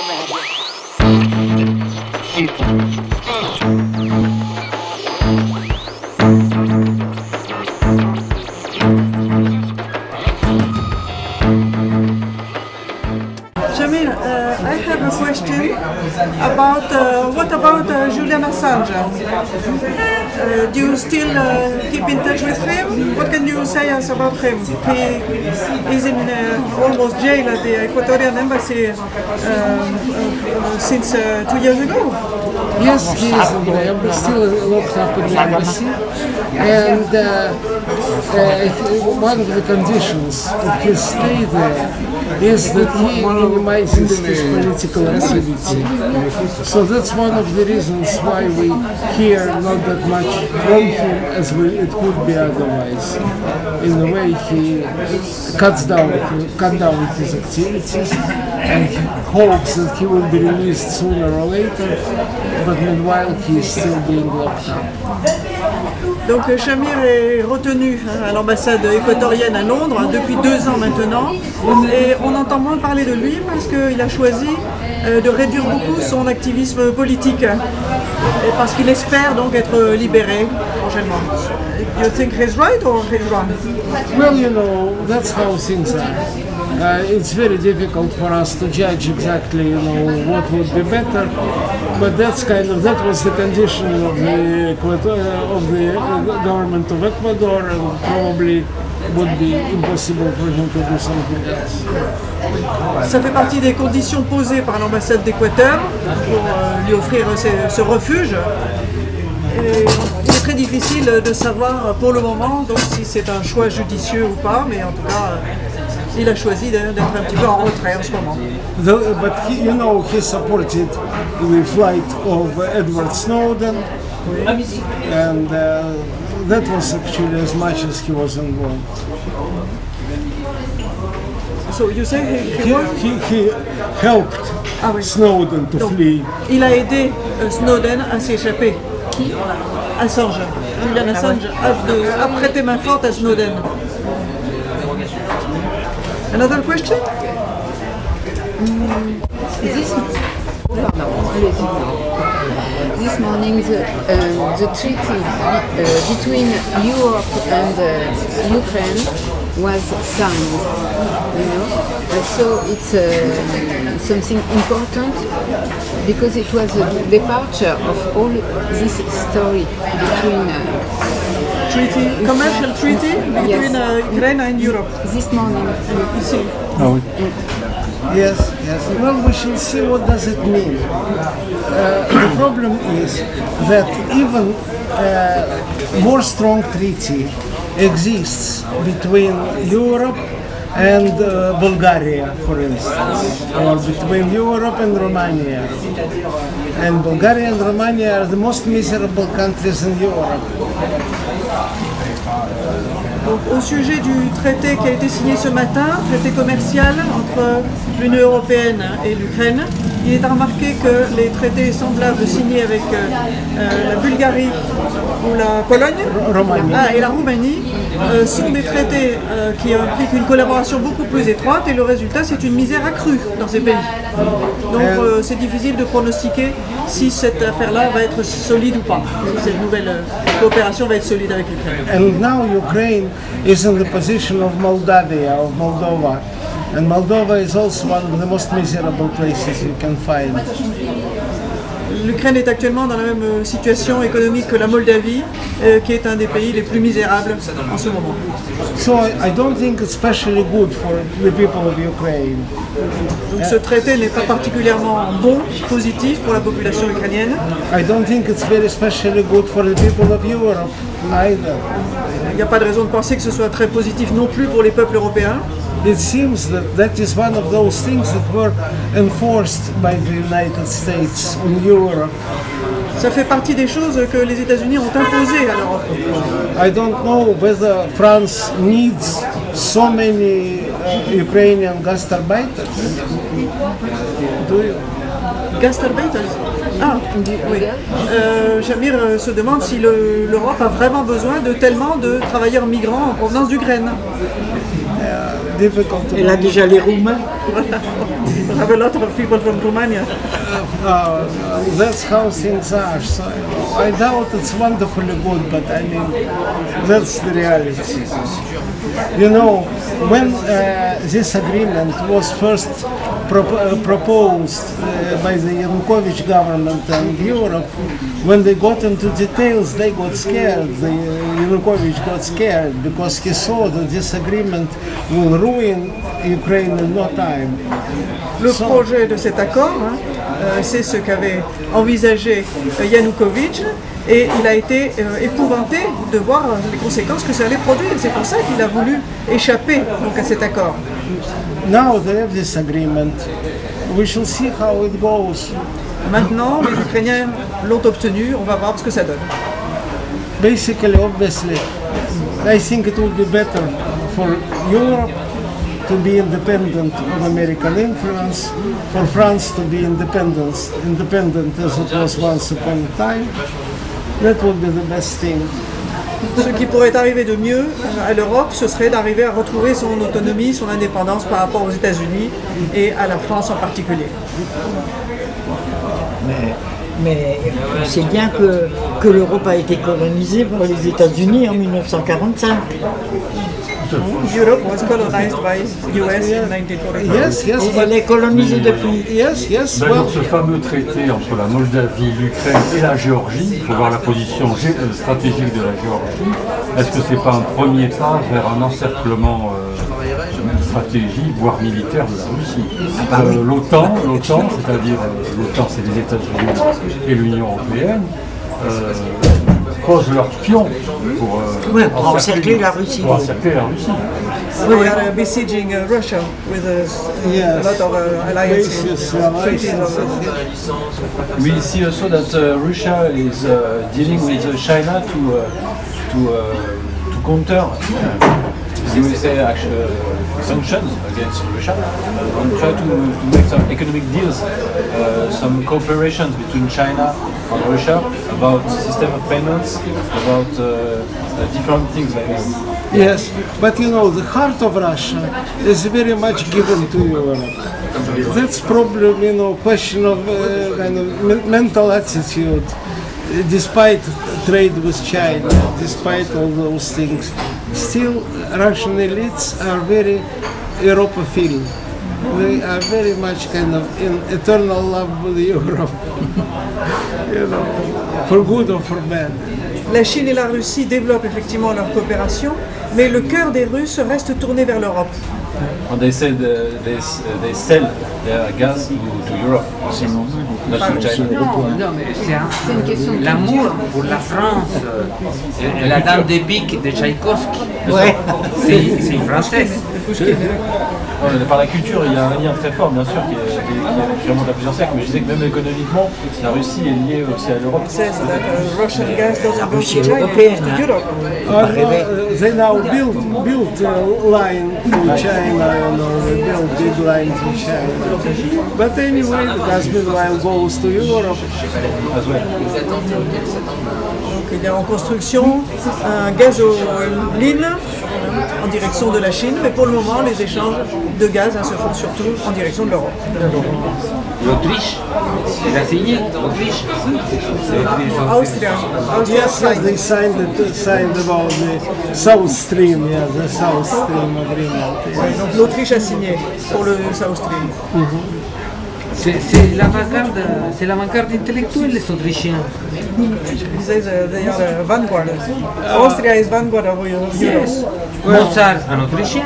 Shamir, I have a question about what about Julien Assange? Do you still keep in touch with him? What can you say us about him? He is in almost jail at the Ecuadorian embassy since 2 years ago. Yes, he is in the embassy, still locked up in the embassy, and one of the conditions of his stay there is that he minimizes his political activity. So that's one of the reasons why we hear not that much from him as it could be otherwise. In a way, he cut down his activities and hopes that he will be released sooner or later, but meanwhile he is still being locked up. Donc Shamir est retenu à l'ambassade équatorienne à Londres depuis 2 ans maintenant, et on entend moins parler de lui parce qu'il a choisi de réduire beaucoup son activisme politique, et parce qu'il espère donc être libéré prochainement. You think he's right or he's wrong? Well, you know, that's how things are. It's very difficult for us to judge exactly, you know, what would be better, but that was the condition of the government of Ecuador, and probably would be impossible for him to do something else. Ça fait partie des conditions posées par l'ambassade d'Équateur pour lui offrir ce refuge. Et il est très difficile de savoir pour le moment donc si c'est un choix judicieux ou pas, mais en tout cas il a choisi d'être un petit peu en retrait en ce moment. But you know, he supported the flight of Edward Snowden, and that was actually as much as he was involved. So you say he helped Snowden to flee. Il a aidé Snowden à s'échapper. Qui? Assange. Julien Assange a prêté main forte à Snowden. Another question? This morning the treaty between Europe and Ukraine was signed, you know. So it's something important because it was a departure of all this story between commercial treaty between Ukraine and Europe. This morning. Ici. Oh. Yes. Well, we shall see what does it mean. The problem is that even more strong treaty exists between Europe and Bulgaria, for instance, or between Europe and Romania. And Bulgaria and Romania are the most miserable countries in Europe. Donc, au sujet du traité qui a été signé ce matin, traité commercial entre l'Union Européenne et l'Ukraine, il est à remarquer que les traités semblables signés avec la Bulgarie ou la Pologne et la Roumanie sont des traités qui impliquent une collaboration beaucoup plus étroite, et le résultat c'est une misère accrue dans ces pays. Donc c'est difficile de pronostiquer si cette affaire-là va être solide ou pas, si cette nouvelle coopération va être solide avec l'Ukraine. And now Ukraine is in the position of Moldova. And Moldova is also one of the most miserable places you can find. L'Ukraine est actuellement dans la même situation économique que la Moldavie, qui est un des pays les plus misérables en ce moment. So I don't think it's especially good for the people of Ukraine. Donc ce traité n'est pas particulièrement bon, positif pour la population ukrainienne. I don't think it's very especially good for the people of Europe either. Il n'y a pas de raison de penser que ce soit très positif non plus pour les peuples européens. It seems that is one of those things that were enforced by the United States on Europe. Ça fait partie des choses que les États-Unis ont imposées à l'Europe. I don't know whether France needs so many Ukrainian gastarbeiters. Do you? Gastarbeiters? Ah, oui. Shamir se demande si l'Europe a vraiment besoin de tellement de travailleurs migrants en provenance d'Ukraine. difficult to Elle a déjà les Roumains. We have a lot of people from Romania. That's how things are. So I doubt it's wonderfully good, but I mean, that's the reality. You know, when this agreement was first proposed by the Yanukovych government and Europe, when they got into details, they got scared. Yanukovych got scared because he saw that this agreement will ruin Ukraine in no time. Le projet de cet accord, c'est ce qu'avait envisagé Yanukovych, et il a été épouvanté de voir les conséquences que ça allait produire. C'est pour ça qu'il a voulu échapper donc, à cet accord. Now they have this agreement. We shall see how it goes. Maintenant, les Ukrainiens l'ont obtenu, on va voir ce que ça donne. Basically, obviously, I think it would be better for Europe to be independent of American influence, for France to be independent as it was once upon a time. That would be the best thing. Ce qui pourrait arriver de mieux à l'Europe, ce serait d'arriver à retrouver son autonomie, son indépendance par rapport aux États-Unis et à la France en particulier. Mais on sait bien que l'Europe a été colonisée par les États-Unis en 1945. Europe was colonized by US in 1945. Yes, yes. Elle est colonisée depuis. Yes, yes. Dans ce fameux traité entre la Moldavie, l'Ukraine et la Géorgie, il faut voir la position stratégique de la Géorgie. Est-ce que ce n'est pas un premier pas vers un encerclement stratégique, voire militaire de la Russie? L'OTAN, c'est-à-dire l'OTAN, c'est les États-Unis et l'Union Européenne, posent leur pion pour encercler la Russie. Pour encercler la Russie. They are besieging Russia with a lot of alliances. We see also that Russia is dealing with China to counter USA sanctions against Russia and try to make some economic deals, some cooperation between China and Russia about system of payments, about different things like that. Yes, but you know, the heart of Russia is very much given to Europe. That's probably, you know, question of kind of mental attitude. Despite trade with China, despite all those things, still Russian elites are very Europophile. They are very much kind of in eternal love with Europe, you know, for good or for bad. La Chine et la Russie développent effectivement leur coopération, mais le cœur des Russes reste tourné vers l'Europe. And they said they sell their gas to Europe, not to China. Non, mais c'est l'amour pour la France. La Dame des Piques de Tchaïkovski. Ouais. C'est une française. Par la culture, il y a un lien très fort, bien sûr, qui remonte à plusieurs siècles, mais je disais que même économiquement, la Russie est liée aussi à l'Europe. Russian gas doesn't go to Russie China, européenne. to Europe. They now built a line to China, you know, they built big line to China. But anyway, the gas meanwhile goes to Europe as well. Donc il y a en construction un gazoline en direction de la Chine, mais pour le moment les échanges de gaz se font surtout en direction de l'Europe. L'Autriche, elle a signé, l'Autriche. Austria. Yes, they signed about the South Stream, yeah, the South Stream agreement. Yeah. Donc l'Autriche a signé pour le South Stream. C'est l'avant-garde intellectuelle, les Autrichiens. They are vanguard. Austria is vanguard of Europe. Yes. Mozart, un Autrichien.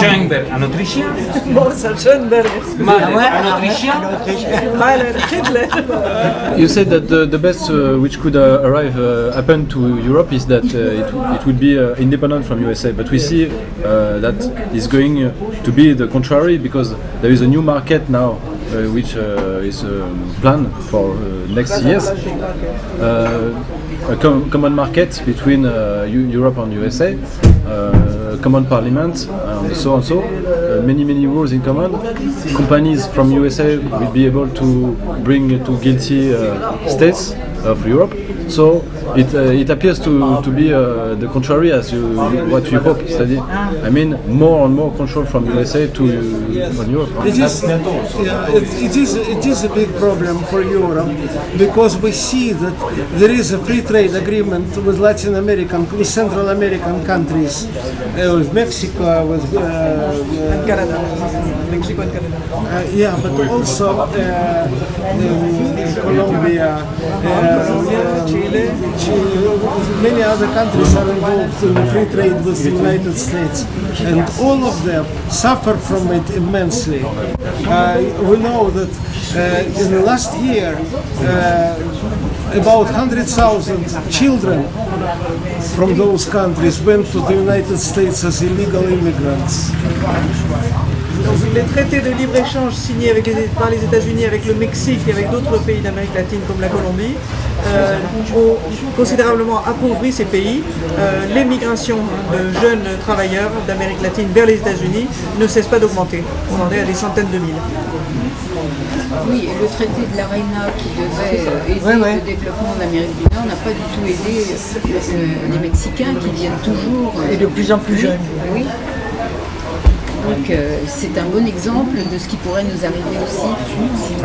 Schoenberg, un Autrichien. Mozart, Schoenberg. Mahler, un Autrichien. Mahler, Hitler. You said that the best which could happen to Europe is that it would be independent from USA, but we see that is going to be the contrary because there is a new market now which is planned for next years. A common market between Europe and USA, common parliament, and so on. many rules in common. Companies from USA will be able to bring to guilty states of Europe. So it appears to be the contrary as what you hope. I mean, more and more control from USA to Europe. It is a big problem for Europe because we see that there is a free trade agreement with Latin American, with Central American countries, with Mexico, with Canada. Mexico and Canada. yeah, but also Colombia, Chile. many other countries are involved in free trade with the United States, and all of them suffer from it immensely. We know that in the last year, about 100,000 children from those countries went to the United States as illegal immigrants. Donc, les traités de libre-échange signés par les États-Unis avec le Mexique et avec d'autres pays d'Amérique latine comme la Colombie ont considérablement appauvri ces pays. Les migrations de jeunes travailleurs d'Amérique latine vers les États-Unis ne cessent pas d'augmenter. On en est à des centaines de mille. Oui, et le traité de l'ARENA qui devait aider le développement de l'Amérique du Nord n'a pas du tout aidé les Mexicains qui viennent toujours. Et de plus en plus jeunes. Oui. Donc c'est un bon exemple de ce qui pourrait nous arriver aussi.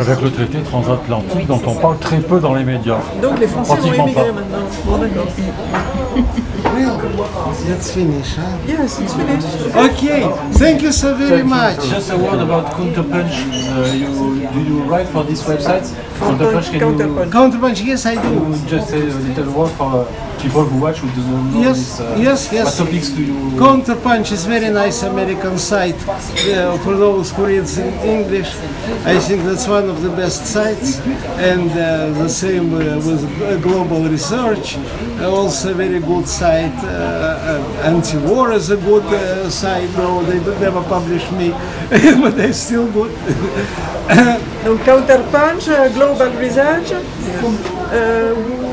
Avec le traité transatlantique dont on parle très peu dans les médias. Donc les Français vont émigrer maintenant. Bon, d'accord. Let's finish, huh? Yes, it's finished. Okay, thank you so very much. Just a word about Counterpunch. Do you write for this website? Counterpunch, can Counterpunch. Counterpunch, yes, I do. you just say a little word for people who watch who don't know Yes, this? yes. What topics do you? Counterpunch is very nice American site for those who read in English. I think that's one of the best sites, and the same with global research. Also a very good site. Anti-war is a good site, though they never publish me, but they're still good. Donc Counterpunch, Global Research.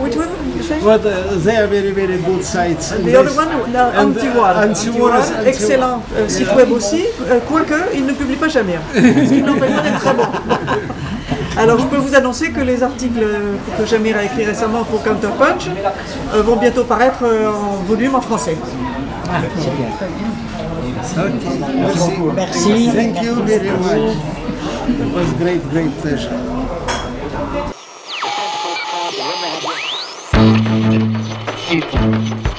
Which one? You say? But they are very, very good sites. The other one, Anti-War. Anti-War is Excellent site web aussi, quoique il ne publie pas jamais. Ce qui n'empêche pas d'être très bon. Alors je peux vous annoncer que les articles que Shamir a écrits récemment pour Counterpunch vont bientôt paraître en volume en français. Okay. Merci. Thank you very much. It was great pleasure. People.